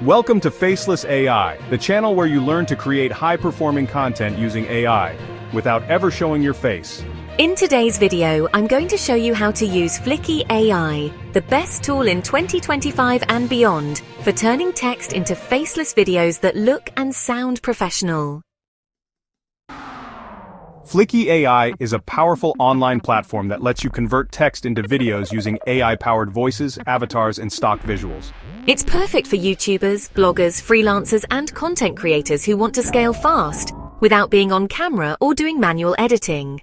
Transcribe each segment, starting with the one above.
Welcome to Faceless AI, the channel where you learn to create high-performing content using AI, without ever showing your face. In today's video, I'm going to show you how to use Fliki AI, the best tool in 2025 and beyond, for turning text into faceless videos that look and sound professional. Fliki AI is a powerful online platform that lets you convert text into videos using AI-powered voices, avatars, and stock visuals. It's perfect for YouTubers, bloggers, freelancers, and content creators who want to scale fast, without being on camera or doing manual editing.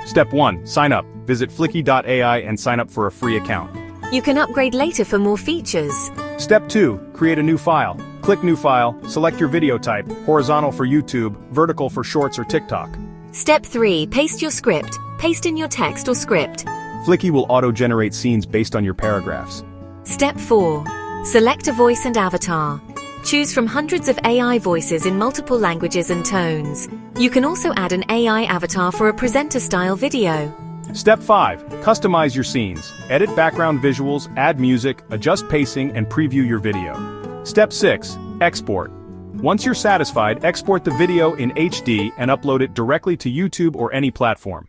Step 1. Sign up. Visit Fliki.ai and sign up for a free account. You can upgrade later for more features. Step 2. Create a new file. Click New File, select your video type, horizontal for YouTube, vertical for Shorts or TikTok. Step 3. Paste your script. Paste in your text or script. Fliki will auto-generate scenes based on your paragraphs. Step 4. Select a voice and avatar. Choose from hundreds of AI voices in multiple languages and tones. You can also add an AI avatar for a presenter-style video. Step 5. Customize your scenes. Edit background visuals, add music, adjust pacing, and preview your video. Step 6. Export. Once you're satisfied, export the video in HD and upload it directly to YouTube or any platform.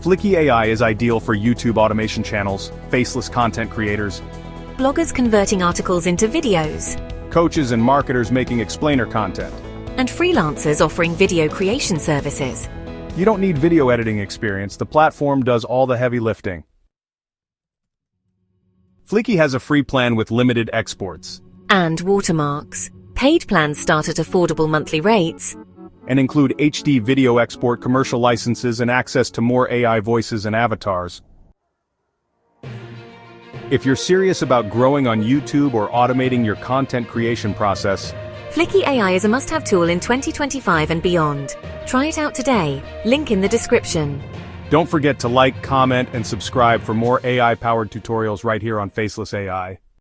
Fliki AI is ideal for YouTube automation channels, faceless content creators, bloggers converting articles into videos, coaches and marketers making explainer content, and freelancers offering video creation services. You don't need video editing experience, the platform does all the heavy lifting. Fliki has a free plan with limited exports and watermarks. Paid plans start at affordable monthly rates and include HD video export, commercial licenses, and access to more AI voices and avatars. If you're serious about growing on YouTube or automating your content creation process, Fliki AI is a must-have tool in 2025 and beyond. Try it out today, link in the description. Don't forget to like, comment, and subscribe for more AI-powered tutorials right here on Faceless AI.